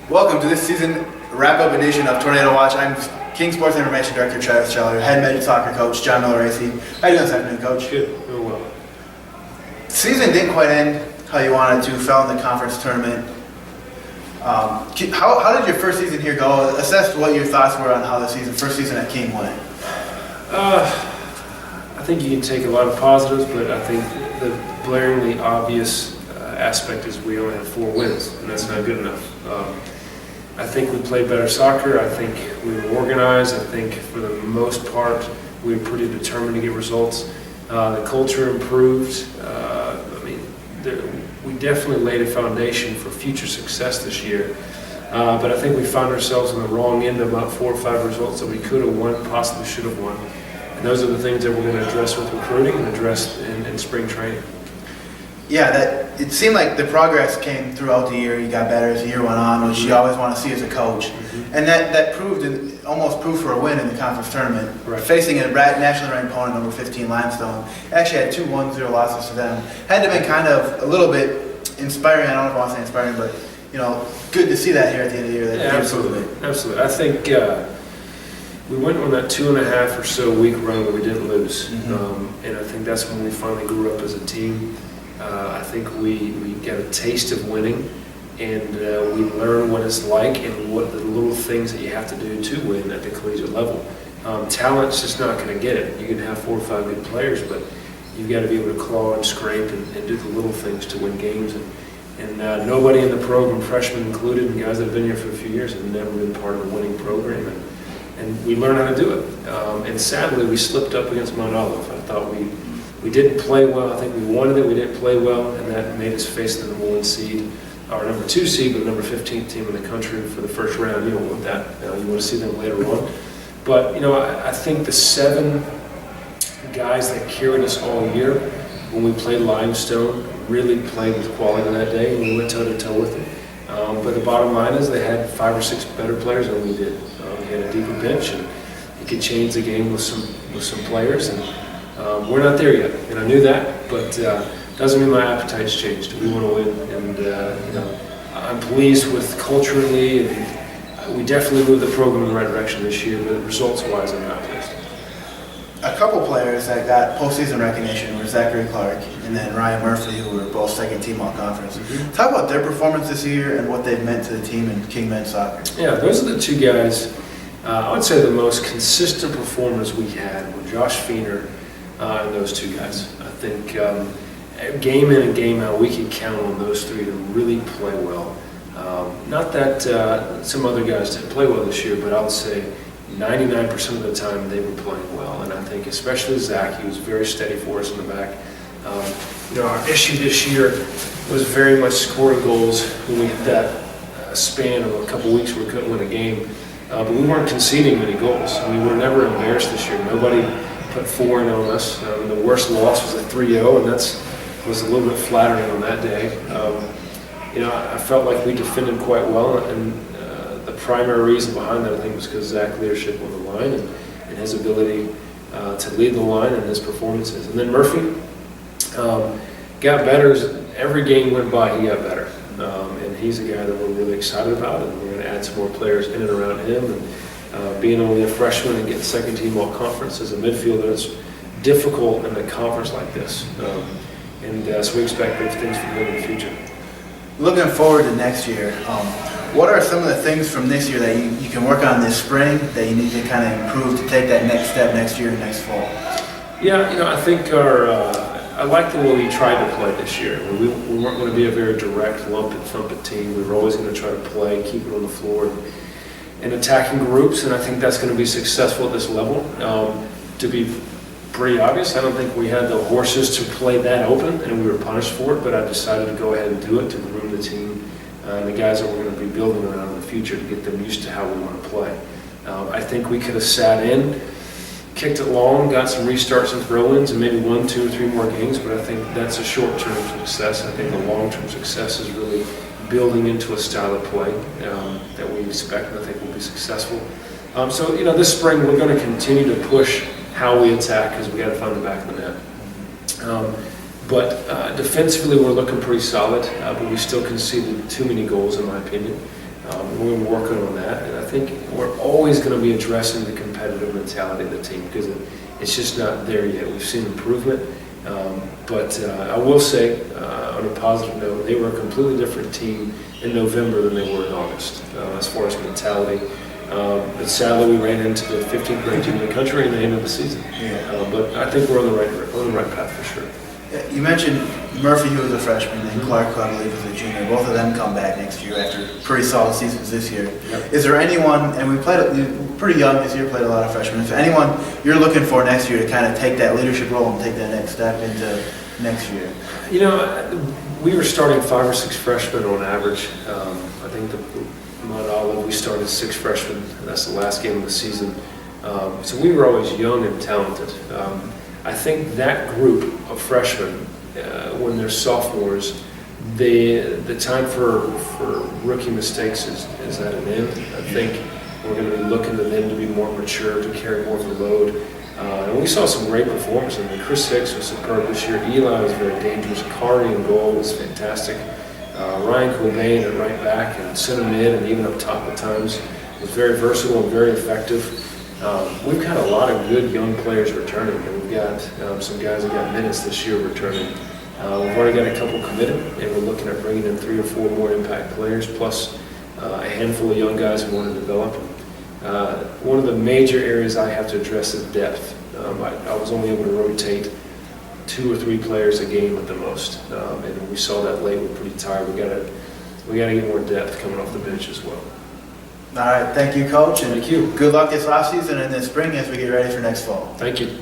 Welcome to this season wrap-up edition of Tornado Watch. I'm King Sports Information Director Travis Scheller, head men's soccer coach John Miglarese. How are you doing this afternoon, Coach? Good, doing well. Season didn't quite end how you wanted to. Fell in the conference tournament. How did your first season here go? Assess what your thoughts were on how the first season at King went. I think you can take a lot of positives, but I think the blaringly obvious aspect is we only have 4 wins, and that's not good enough. I think we played better soccer. I think we were organized. I think for the most part we were pretty determined to get results. The culture improved. We definitely laid a foundation for future success this year. But I think we found ourselves on the wrong end of about 4 or 5 results that we could have won, possibly should have won. And those are the things that we're going to address with recruiting and address in spring training. Yeah, it seemed like the progress came throughout the year. You got better as the year went on, which you always want to see as a coach. Mm-hmm. And that almost proved for a win in the conference tournament. Right. Facing a nationally ranked opponent, number 15, Limestone. Actually had 2 1-0 losses to them. Had to have been kind of a little bit inspiring. I don't know if I want to say inspiring, but good to see that here at the end of the year. Yeah, absolutely. I think we went on that 2.5 or so week run where we didn't lose. Mm-hmm. And I think that's when we finally grew up as a team. I think we got a taste of winning, and we learn what it's like and what the little things that you have to do to win at the collegiate level. Talent's just not going to get it. You can have 4 or 5 good players, but you've got to be able to claw and scrape and do the little things to win games. And nobody in the program, freshmen included, and guys that have been here for a few years, have never been part of a winning program. And we learned how to do it. And sadly, we slipped up against Mount Olive. I thought we didn't play well. I think we wanted it. We didn't play well, and that made us face the number 1 seed, or number 2 seed, but the number 15th team in the country for the first round. You don't want that. You want to see them later on. But I think the 7 guys that carried us all year when we played Limestone really played with quality that day, and we went toe-to-toe with them. But the bottom line is they had 5 or 6 better players than we did. We had a deeper bench, and you could change the game with some players. And we're not there yet, and I knew that, but doesn't mean my appetite's changed. We want to win, and I'm pleased with culturally, and we definitely moved the program in the right direction this year, but results-wise, I'm not pleased. A couple players that got postseason recognition were Zachary Clark and then Ryan Murphy, who were both second-team all-conference. Mm-hmm. Talk about their performance this year and what they've meant to the team in King men's soccer. Yeah, those are the 2 guys. I would say the most consistent performers we had were Josh Feener and those 2 guys. I think game in and game out, we can count on those 3 to really play well. Not that some other guys didn't play well this year, but I would say 99% of the time they were playing well. And I think especially Zach, he was very steady for us in the back. Our issue this year was very much scoring goals when we hit that span of a couple weeks where we couldn't win a game. But we weren't conceding many goals. We were never embarrassed this year. Nobody put 4 in on us. The worst loss was a 3-0, and that was a little bit flattering on that day. I felt like we defended quite well, and the primary reason behind that, I think, was because Zach's leadership on the line and his ability to lead the line and his performances. And then Murphy got better. As every game went by, he got better. And he's a guy that we're really excited about, and we're going to add some more players in and around him. And being only a freshman and getting second-team all-conference as a midfielder is difficult in a conference like this. So we expect big things from him in the future. Looking forward to next year, what are some of the things from this year that you can work on this spring that you need to kind of improve to take that next step next year and next fall? Yeah, I think I like the way we tried to play this year. We weren't going to be a very direct, lump and thump it team. We were always going to try to play, keep it on the floor, and attacking groups, and I think that's going to be successful at this level. To be pretty obvious, I don't think we had the horses to play that open, and we were punished for it, but I decided to go ahead and do it to groom the team and the guys that we're going to be building around in the future to get them used to how we want to play. I think we could have sat in, kicked it long, got some restarts and throw-ins, and maybe 1, 2, or 3 more games, but I think that's a short-term success. I think the long-term success is really building into a style of play that we expect and I think will be successful. This spring we're going to continue to push how we attack because we got to find the back of the net. But defensively, we're looking pretty solid, but we still conceded too many goals, in my opinion. We're working on that, and I think we're always going to be addressing the competitive mentality of the team because it's just not there yet. We've seen improvement, but I will say, on a positive note, they were a completely different team in November than they were in August as far as mentality. But sadly, we ran into the 15th ranked team in the country in the end of the season. Yeah. But I think we're on the right path for sure. You mentioned Murphy, who was a freshman, and Clark, who I believe is a junior. Both of them come back next year after pretty solid seasons this year. Yep. Is there anyone, and we played pretty young this year, played a lot of freshmen, is there anyone you're looking for next year to kind of take that leadership role and take that next step into next year? You know, we were starting 5 or 6 freshmen on average. I think Mount Olive, we started 6 freshmen. That's the last game of the season. So we were always young and talented. I think that group of freshmen, when they're sophomores, the time for rookie mistakes is at an end. I think we're going to be looking to them to be more mature, to carry more of the load. And we saw some great performances. I mean, Chris Hicks was superb this year. Eli was very dangerous. Carney in goal was fantastic. Ryan Cobain at right back and center mid and even up top at times was very versatile and very effective. We've got a lot of good young players returning, and we've got some guys that got minutes this year returning. We've already got a couple committed, and we're looking at bringing in 3 or 4 more impact players, plus a handful of young guys who want to develop. One of the major areas I have to address is depth. I was only able to rotate 2 or 3 players a game at the most, and we saw that late. We're pretty tired. We got to get more depth coming off the bench as well. All right, thank you, Coach, and Thank you. good luck this offseason and this spring as we get ready for next fall. Thank you.